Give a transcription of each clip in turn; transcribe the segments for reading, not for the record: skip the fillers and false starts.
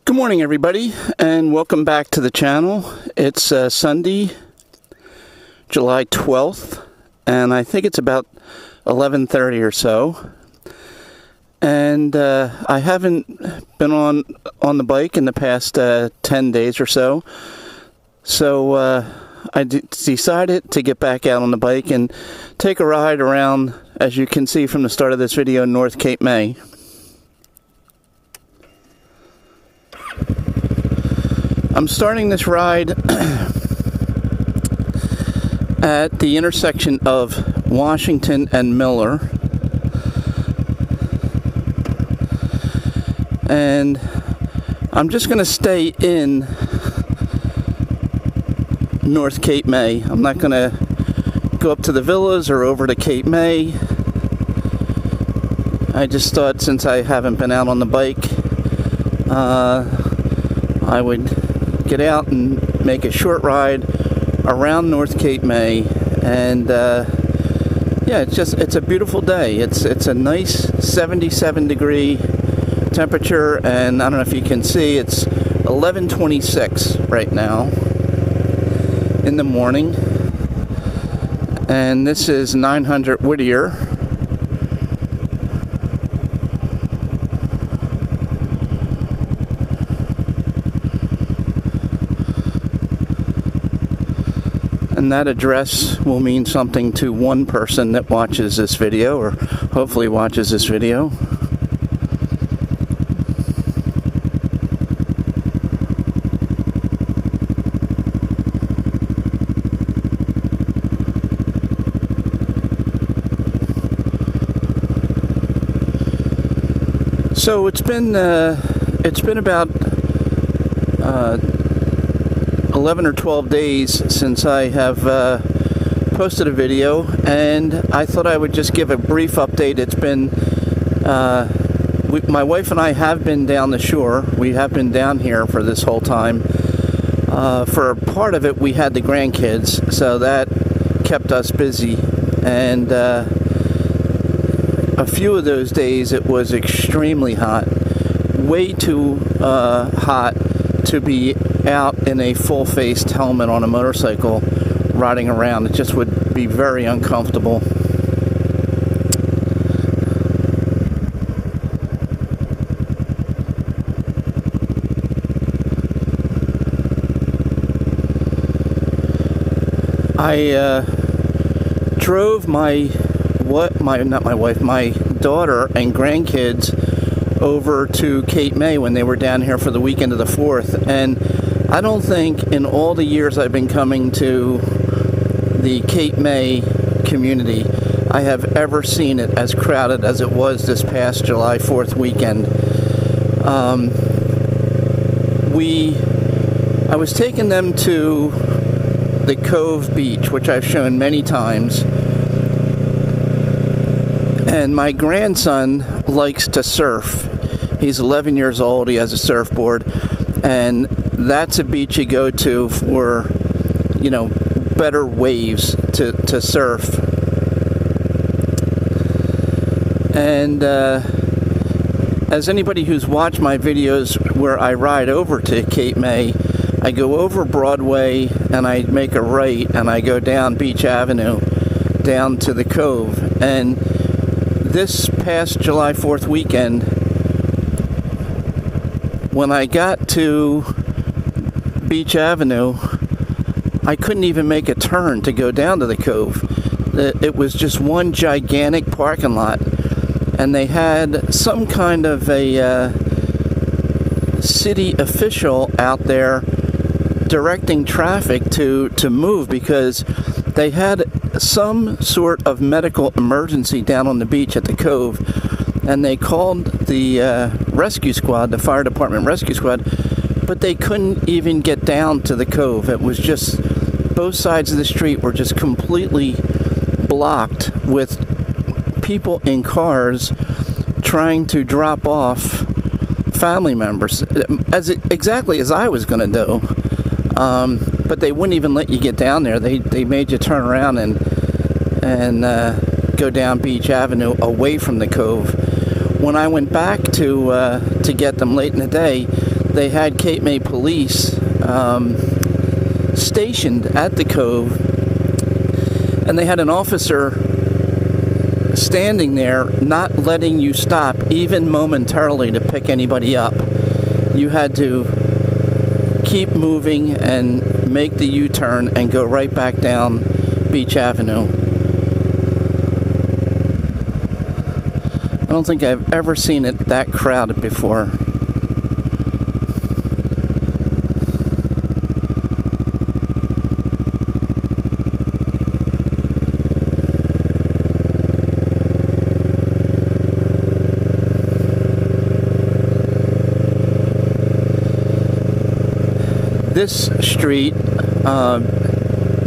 Good morning, everybody, and welcome back to the channel. It's Sunday, July 12th, and I think it's about 11:30 or so. And I haven't been on the bike in the past 10 days or so. So I decided to get back out on the bike and take a ride around, as you can see from the start of this video, North Cape May. I'm starting this ride at the intersection of Washington and Miller. And I'm just going to stay in North Cape May. I'm not going to go up to the villas or over to Cape May. I just thought, since I haven't been out on the bike, I would get out and make a short ride around North Cape May. And yeah, it's a beautiful day. It's a nice 77 degree temperature, and I don't know if you can see, it's 11:26 right now in the morning, and this is 900 Whittier. And that address will mean something to one person that watches this video, or hopefully watches this video. So it's been about 11 or 12 days since I have posted a video, and I thought I would just give a brief update. It's been my wife and I have been down the shore. We have been down here for this whole time. For part of it, we had the grandkids, so that kept us busy, and a few of those days it was extremely hot, way too hot to be out in a full-faced helmet on a motorcycle riding around. It just would be very uncomfortable. I drove my daughter and grandkids over to Cape May when they were down here for the weekend of the 4th, and I don't think in all the years I've been coming to the Cape May community I have ever seen it as crowded as it was this past July 4th weekend. I was taking them to the Cove Beach, which I've shown many times, and my grandson likes to surf. He's 11 years old, he has a surfboard, and that's a beach you go to for, you know, better waves to surf. And as anybody who's watched my videos where I ride over to Cape May, I go over Broadway and I make a right and I go down Beach Avenue down to the Cove. And this past July 4th weekend, when I got to Beach Avenue, I couldn't even make a turn to go down to the Cove. It was just one gigantic parking lot, and they had some kind of a city official out there directing traffic to move, because they had some sort of medical emergency down on the beach at the Cove, and they called the rescue squad, the fire department rescue squad, but they couldn't even get down to the Cove. It was just, both sides of the street were just completely blocked with people in cars trying to drop off family members, exactly as I was going to do. But they wouldn't even let you get down there. They made you turn around and go down Beach Avenue away from the Cove. When I went back to get them late in the day, they had Cape May police stationed at the cove, and they had an officer standing there not letting you stop even momentarily to pick anybody up. You had to keep moving and make the U-turn and go right back down Beach Avenue. I don't think I've ever seen it that crowded before. This street,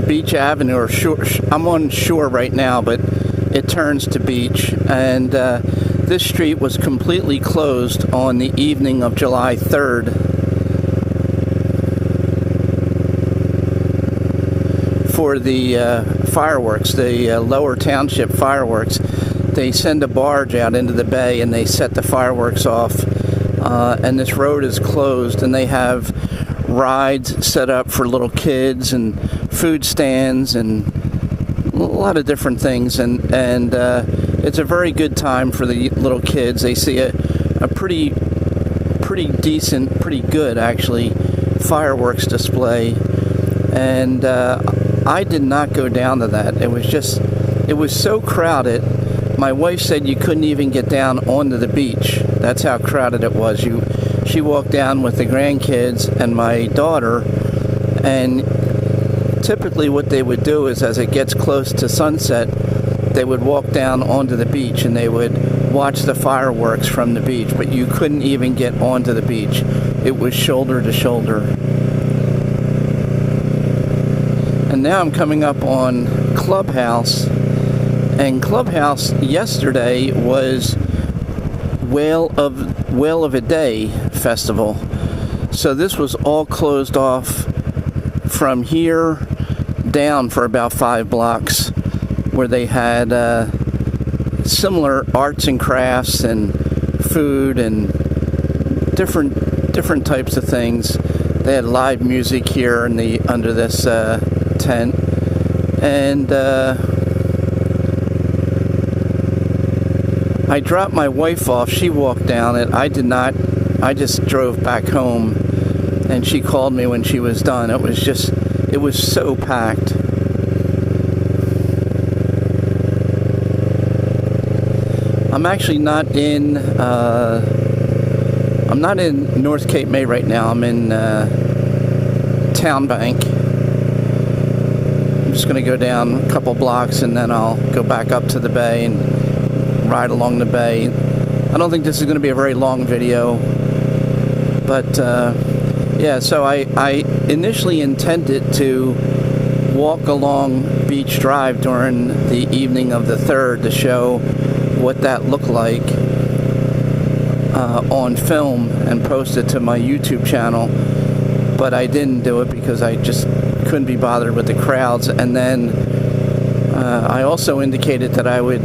Beach Avenue, or Shore, I'm on Shore right now, but it turns to Beach, and this street was completely closed on the evening of July 3rd for the fireworks, the Lower Township fireworks. They send a barge out into the bay and they set the fireworks off, and this road is closed, and they have rides set up for little kids and food stands and a lot of different things, and it's a very good time for the little kids. They see a pretty decent, pretty good actually fireworks display, and I did not go down to that. It was so crowded. My wife said you couldn't even get down onto the beach. That's how crowded it was. She walked down with the grandkids and my daughter, and typically what they would do is as it gets close to sunset, they would walk down onto the beach and they would watch the fireworks from the beach, but you couldn't even get onto the beach. It was shoulder to shoulder. And now I'm coming up on Clubhouse, and Clubhouse yesterday was Whale of a Day festival. So this was all closed off from here down for about 5 blocks, where they had similar arts and crafts and food and different types of things. They had live music here under this tent, and I dropped my wife off. She walked down it. I did not. I just drove back home, and she called me when she was done. It was so packed. I'm actually not in North Cape May right now. I'm in Town Bank. I'm just going to go down a couple blocks and then I'll go back up to the bay and ride along the bay. I don't think this is going to be a very long video, but yeah, so I initially intended to walk along Beach Drive during the evening of the 3rd to show what that looked like on film and post it to my YouTube channel, but I didn't do it because I just couldn't be bothered with the crowds. And then I also indicated that I would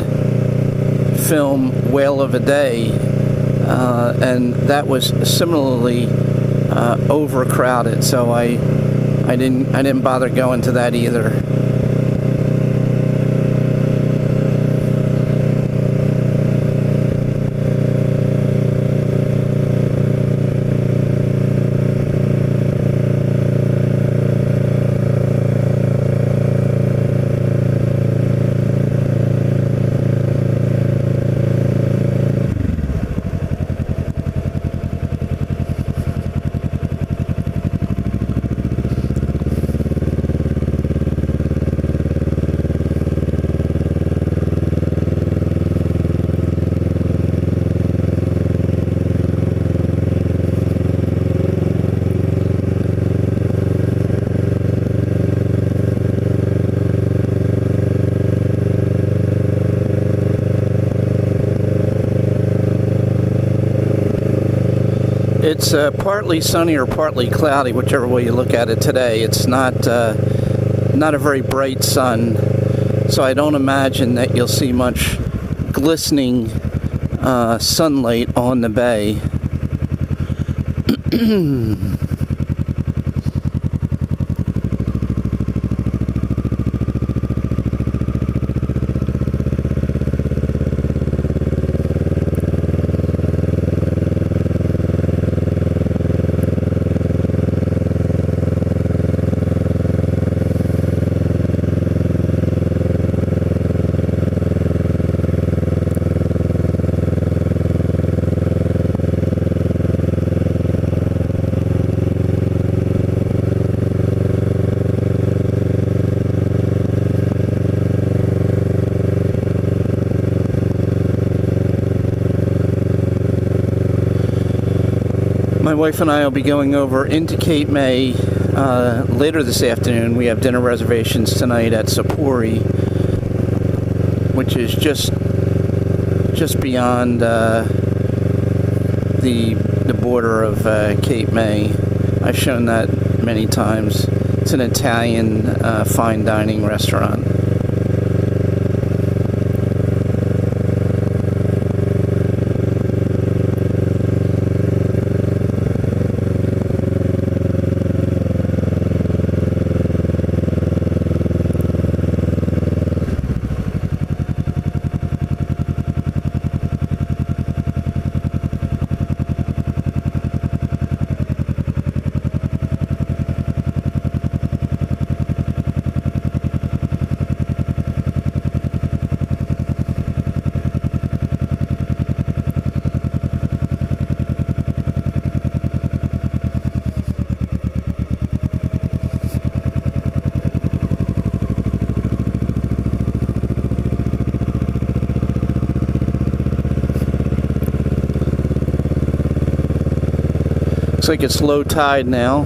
film Whale of a Day, and that was similarly overcrowded, so I didn't bother going to that either. It's partly sunny or partly cloudy, whichever way you look at it today. It's not a very bright sun, so I don't imagine that you'll see much glistening sunlight on the bay. My wife and I will be going over into Cape May later this afternoon. We have dinner reservations tonight at Sapori, which is just beyond the border of Cape May. I've shown that many times. It's an Italian fine dining restaurant. Looks like it's low tide now.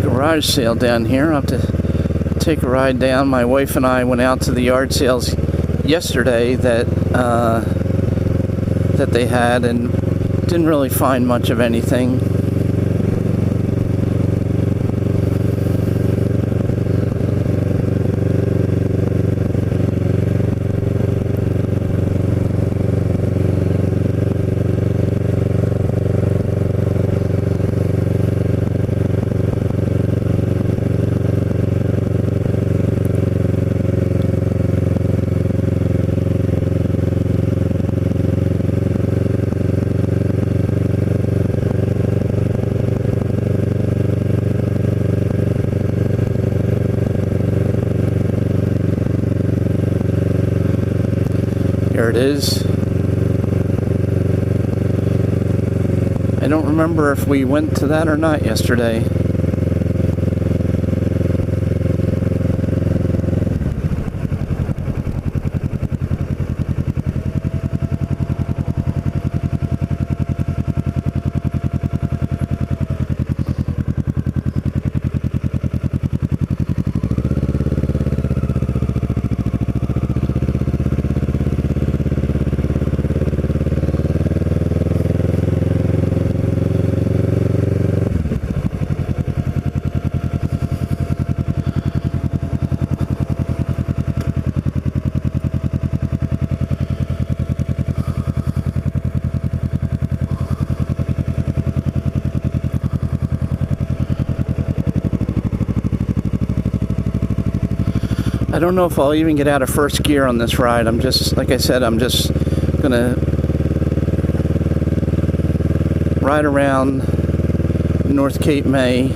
Garage sale down here. I'll have to take a ride down. My wife and I went out to the yard sales yesterday that they had and didn't really find much of anything. There it is. I don't remember if we went to that or not yesterday. I don't know if I'll even get out of first gear on this ride. I'm just, like I said, I'm just gonna ride around North Cape May.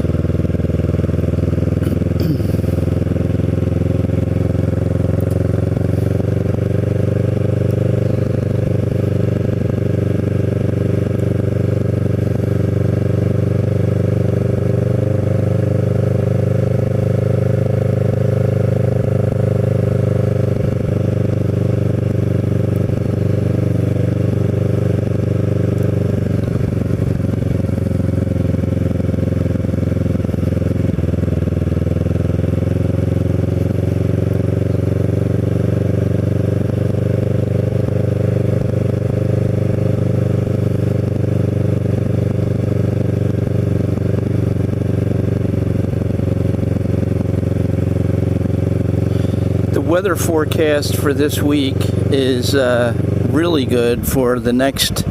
weather forecast for this week is really good for the next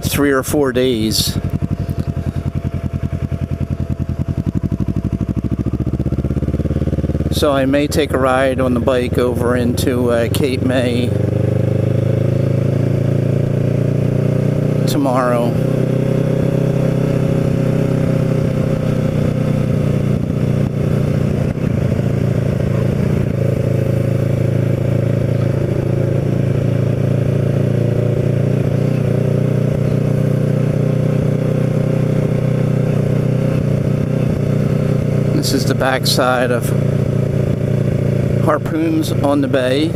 3 or 4 days. So I may take a ride on the bike over into Cape May tomorrow. This is the backside of Harpoons on the Bay.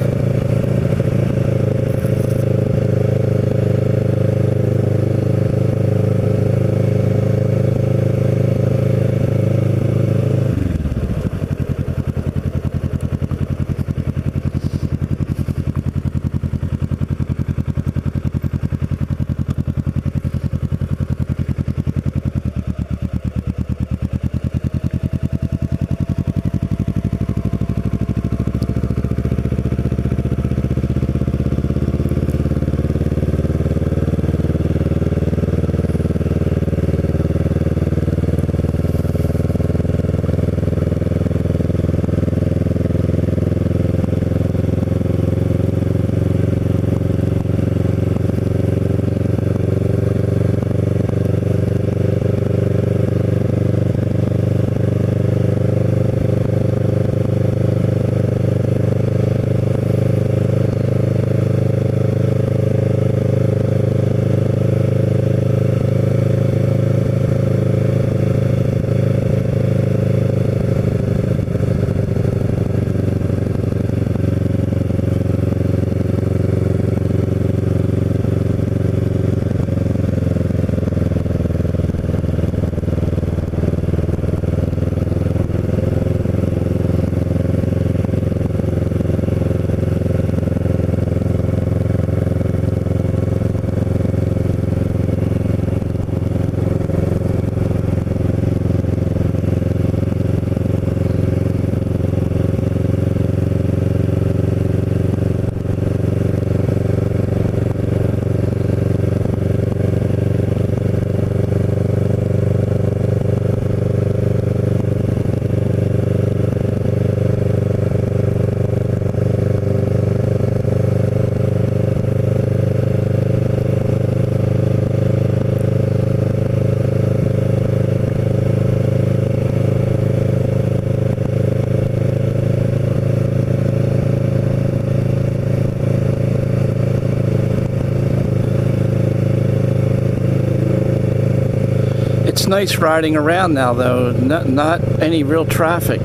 It's nice riding around now, though. Not any real traffic.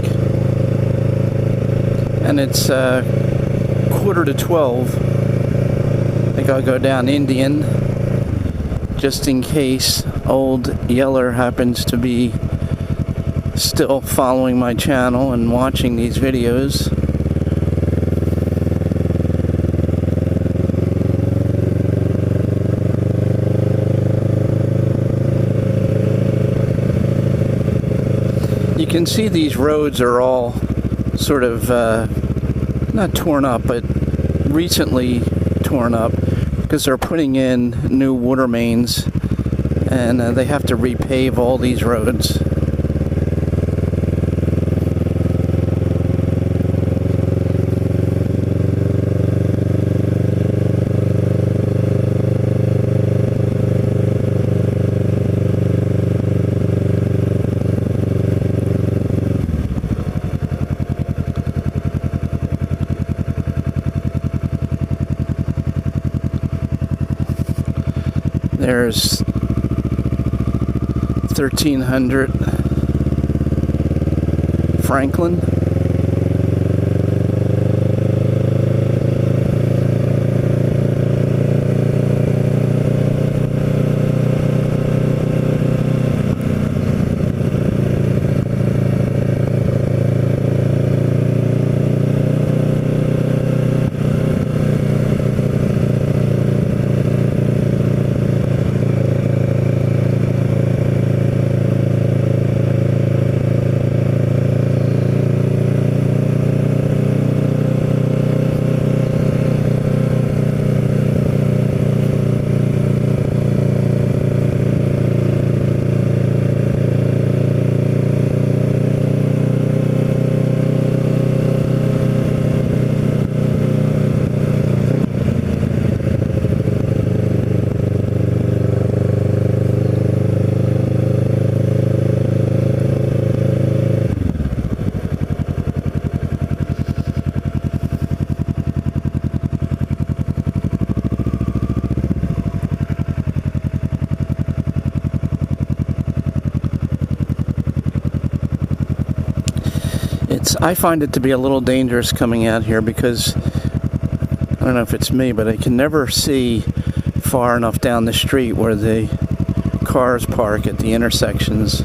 And it's 11:45. I think I'll go down Indian just in case old Yeller happens to be still following my channel and watching these videos. You can see these roads are all sort of not torn up, but recently torn up because they're putting in new water mains, and they have to repave all these roads. There's 1300 Franklin. I find it to be a little dangerous coming out here because I don't know if it's me, but I can never see far enough down the street where the cars park at the intersections.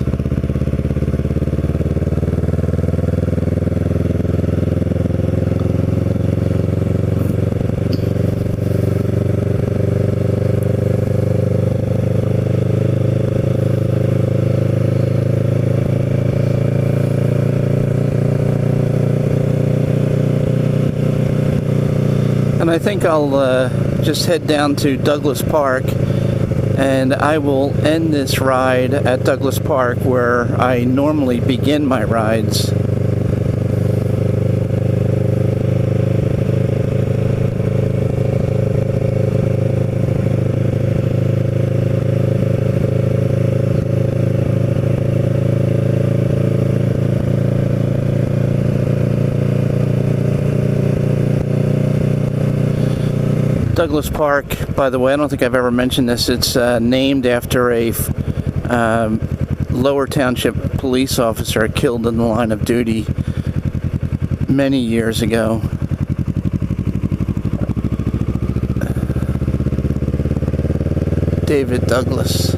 And I think I'll just head down to Douglas Park, and I will end this ride at Douglas Park where I normally begin my rides. Douglas Park, by the way, I don't think I've ever mentioned this. It's named after a Lower Township police officer killed in the line of duty many years ago. David Douglas.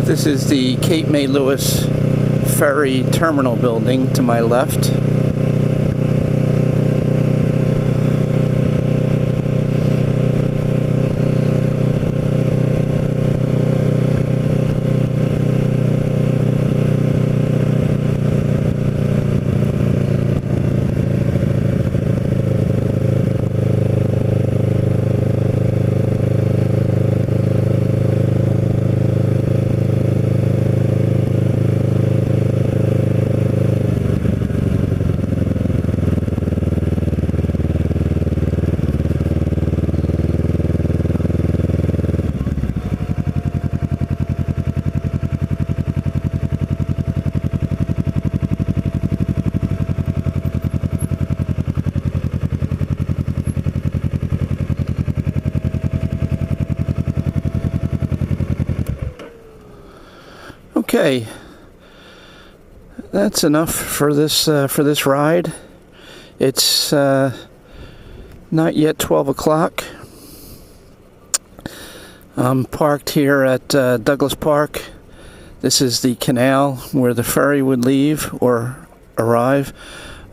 This is the Cape May Lewis Ferry Terminal building to my left. Okay, that's enough for this ride. It's not yet 12 o'clock. I'm parked here at Douglas Park. This is the canal where the ferry would leave or arrive.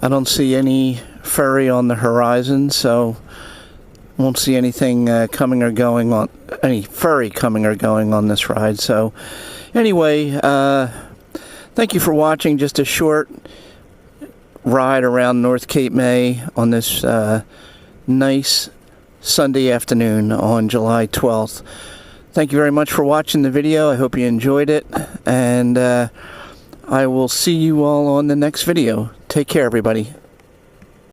I don't see any ferry on the horizon, so won't see anything coming or going on, any ferry coming or going on this ride. So anyway, thank you for watching just a short ride around North Cape May on this nice Sunday afternoon on July 12th. Thank you very much for watching the video. I hope you enjoyed it, and I will see you all on the next video. Take care, everybody.